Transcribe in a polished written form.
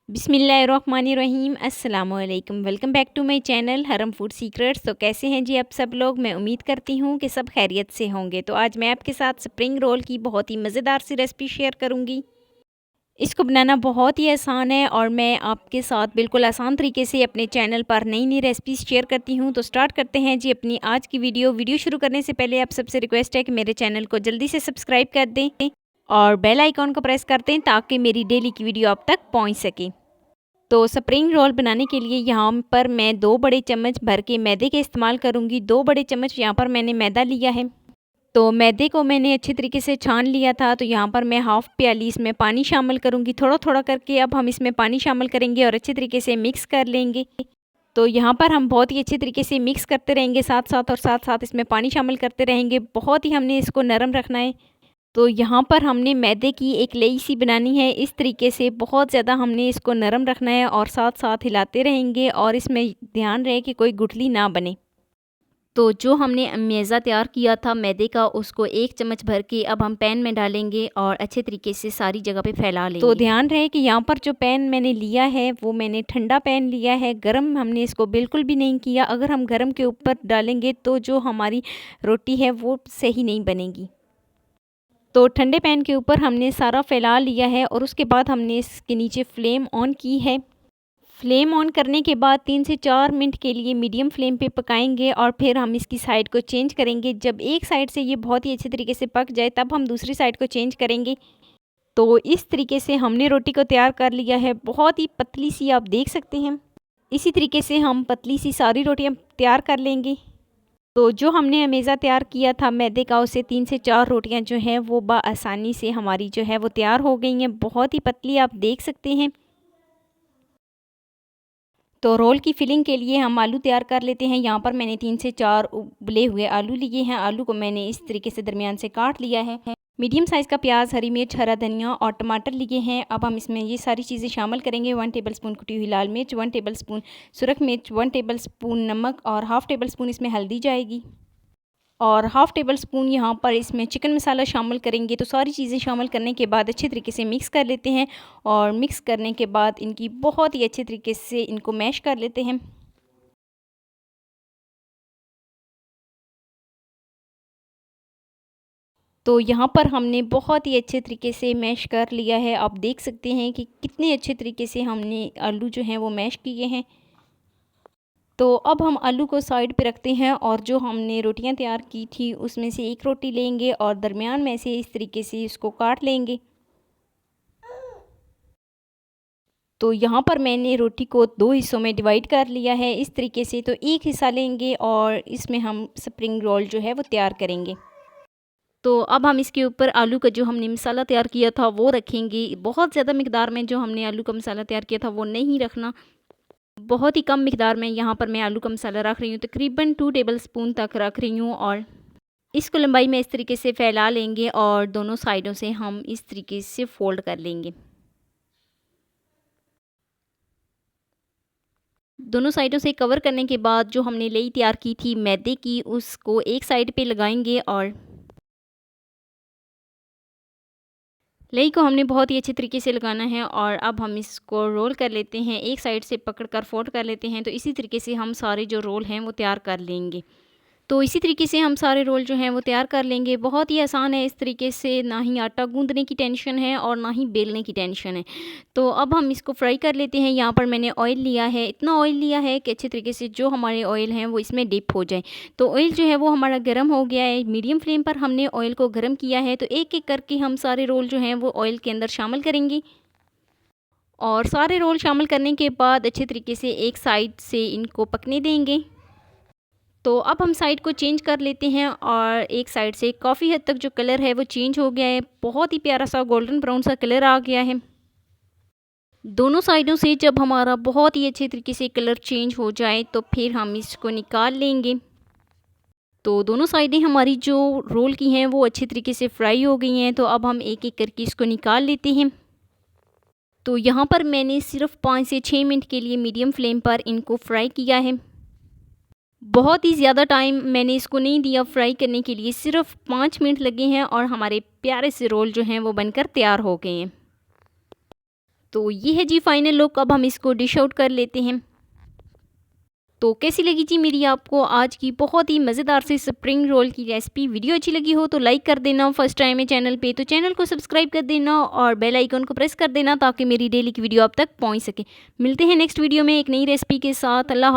बिस्मिल्लाहिर्रहमानिर्रहीम अस्सलामुअलैकुम। Welcome back to my channel हरम फूड सीक्रेट्स। तो कैसे हैं जी आप सब लोग। मैं उम्मीद करती हूँ कि सब खैरियत से होंगे। तो आज मैं आपके साथ स्प्रिंग रोल की बहुत ही मज़ेदार सी रेसिपी शेयर करूँगी। इसको बनाना बहुत ही आसान है और मैं आपके साथ बिल्कुल आसान तरीके से अपने चैनल पर नई नई रेसिपीज़ शेयर करती हूँ। तो स्टार्ट करते हैं जी अपनी आज की वीडियो शुरू करने से पहले आप सबसे रिक्वेस्ट है कि मेरे चैनल को जल्दी से सब्सक्राइब कर दें और बेल आइकॉन को प्रेस कर दें ताकि मेरी डेली की वीडियो आप तक पहुँच सके। तो स्प्रिंग रोल बनाने के लिए यहाँ पर मैं 2 बड़े चम्मच भर के मैदे के इस्तेमाल करूँगी। 2 बड़े चम्मच यहाँ पर मैंने मैदा लिया है। तो मैदे को मैंने अच्छे तरीके से छान लिया था। तो यहाँ पर मैं हाफ़ प्याली इसमें पानी शामिल करूँगी। थोड़ा थोड़ा करके अब हम इसमें पानी शामिल करेंगे और अच्छे तरीके से मिक्स कर लेंगे। तो यहाँ पर हम बहुत ही अच्छे तरीके से मिक्स करते रहेंगे साथ साथ इसमें पानी शामिल करते रहेंगे। बहुत ही हमने इसको नरम रखना है। तो यहाँ पर हमने मैदे की एक लेई सी बनानी है। इस तरीके से बहुत ज़्यादा हमने इसको नरम रखना है और साथ साथ हिलाते रहेंगे और इसमें ध्यान रहे कि कोई गुठली ना बने। तो जो हमने मैदा तैयार किया था मैदे का, उसको 1 चम्मच भर के अब हम पैन में डालेंगे और अच्छे तरीके से सारी जगह पे फैला लेंगे। तो ध्यान रहे कि यहाँ पर जो पैन मैंने लिया है वो मैंने ठंडा पैन लिया है, गर्म हमने इसको बिल्कुल भी नहीं किया। अगर हम गर्म के ऊपर डालेंगे तो जो हमारी रोटी है वो सही नहीं बनेगी। तो ठंडे पैन के ऊपर हमने सारा फैला लिया है और उसके बाद हमने इसके नीचे फ्लेम ऑन की है। फ्लेम ऑन करने के बाद 3 से 4 मिनट के लिए मीडियम फ्लेम पे पकाएंगे और फिर हम इसकी साइड को चेंज करेंगे। जब एक साइड से ये बहुत ही अच्छे तरीके से पक जाए तब हम दूसरी साइड को चेंज करेंगे। तो इस तरीके से हमने रोटी को तैयार कर लिया है। बहुत ही पतली सी आप देख सकते हैं। इसी तरीके से हम पतली सी सारी रोटियाँ तैयार कर लेंगे। तो जो हमने मैदा तैयार किया था मैदे का, उससे 3 से 4 रोटियां जो हैं वो आसानी से हमारी जो है वो तैयार हो गई हैं। बहुत ही पतली आप देख सकते हैं। तो रोल की फिलिंग के लिए हम आलू तैयार कर लेते हैं। यहाँ पर मैंने 3 से 4 उबले हुए आलू लिए हैं। आलू को मैंने इस तरीके से दरमियान से काट लिया है। मीडियम साइज़ का प्याज, हरी मिर्च, हरा धनिया और टमाटर लिए हैं। अब हम इसमें ये सारी चीज़ें शामिल करेंगे। 1 टेबलस्पून कुटी हुई लाल मिर्च, 1 टेबलस्पून सुरख मिर्च, 1 टेबलस्पून नमक और हाफ़ टेबलस्पून इसमें हल्दी जाएगी और हाफ़ टेबल स्पून यहाँ पर इसमें चिकन मसाला शामिल करेंगे। तो सारी चीज़ें शामिल करने के बाद अच्छे तरीके से मिक्स कर लेते हैं और मिक्स करने के बाद इनकी बहुत ही अच्छे तरीके से इनको मैश कर लेते हैं। तो यहाँ पर हमने बहुत ही अच्छे तरीके से मैश कर लिया है। आप देख सकते हैं कि कितने अच्छे तरीके से हमने आलू जो हैं वो मैश किए हैं। तो अब हम आलू को साइड पे रखते हैं और जो हमने रोटियां तैयार की थी उसमें से एक रोटी लेंगे और दरमियान में से इस तरीके से इसको काट लेंगे। तो यहाँ पर मैंने रोटी को 2 हिस्सों में डिवाइड कर लिया है इस तरीके से। तो एक हिस्सा लेंगे और इसमें हम स्प्रिंग रोल जो है वो तैयार करेंगे। तो अब हम इसके ऊपर आलू का जो हमने मसाला तैयार किया था वो रखेंगे। बहुत ज़्यादा मिकदार में जो हमने आलू का मसाला तैयार किया था वो नहीं रखना, बहुत ही कम मिकदार में यहाँ पर मैं आलू का मसाला रख रही हूँ। तकरीबन 2 टेबलस्पून तक रख रही हूँ और इसको लंबाई में इस तरीके से फैला लेंगे और दोनों साइडों से हम इस तरीके से फ़ोल्ड कर लेंगे। दोनों साइडों से कवर करने के बाद जो हमने लेई तैयार की थी मैदे की, उसको एक साइड पे लगाएंगे और लेई को हमने बहुत ही अच्छे तरीके से लगाना है। और अब हम इसको रोल कर लेते हैं, एक साइड से पकड़कर फोल्ड कर लेते हैं। तो इसी तरीके से हम सारे जो रोल हैं वो तैयार कर लेंगे। तो इसी तरीके से हम सारे रोल जो हैं वो तैयार कर लेंगे। बहुत ही आसान है, इस तरीके से ना ही आटा गूंदने की टेंशन है और ना ही बेलने की टेंशन है। तो अब हम इसको फ्राई कर लेते हैं। यहाँ पर मैंने ऑयल लिया है, इतना ऑयल लिया है कि अच्छे तरीके से जो हमारे ऑयल हैं वो इसमें डिप हो जाए। तो ऑयल जो है वो हमारा गर्म हो गया है। मीडियम फ्लेम पर हमने ऑयल को गर्म किया है। तो एक एक करके हम सारे रोल जो हैं वो ऑयल के अंदर शामिल करेंगे और सारे रोल शामिल करने के बाद अच्छे तरीके से एक साइड से इनको पकने देंगे। तो अब हम साइड को चेंज कर लेते हैं और एक साइड से काफ़ी हद तक जो कलर है वो चेंज हो गया है। बहुत ही प्यारा सा गोल्डन ब्राउन सा कलर आ गया है। दोनों साइडों से जब हमारा बहुत ही अच्छे तरीके से कलर चेंज हो जाए तो फिर हम इसको निकाल लेंगे। तो दोनों साइडें हमारी जो रोल की हैं वो अच्छे तरीके से फ्राई हो गई हैं। तो अब हम एक एक करके इसको निकाल लेते हैं। तो यहाँ पर मैंने सिर्फ 5 से 6 मिनट के लिए मीडियम फ्लेम पर इनको फ्राई किया है। बहुत ही ज़्यादा टाइम मैंने इसको नहीं दिया फ्राई करने के लिए, सिर्फ 5 मिनट लगे हैं और हमारे प्यारे से रोल जो हैं वो बनकर तैयार हो गए हैं। तो ये है जी फाइनल लुक। अब हम इसको डिश आउट कर लेते हैं। तो कैसी लगी जी मेरी आपको आज की बहुत ही मज़ेदार सी स्प्रिंग रोल की रेसिपी। वीडियो अच्छी लगी हो तो लाइक कर देना, फर्स्ट टाइम है चैनल पे तो चैनल को सब्सक्राइब कर देना और बेल आइकन को प्रेस कर देना ताकि मेरी डेली की वीडियो आप तक पहुंच सके। मिलते हैं नेक्स्ट वीडियो में एक नई रेसिपी के साथ। अल्लाह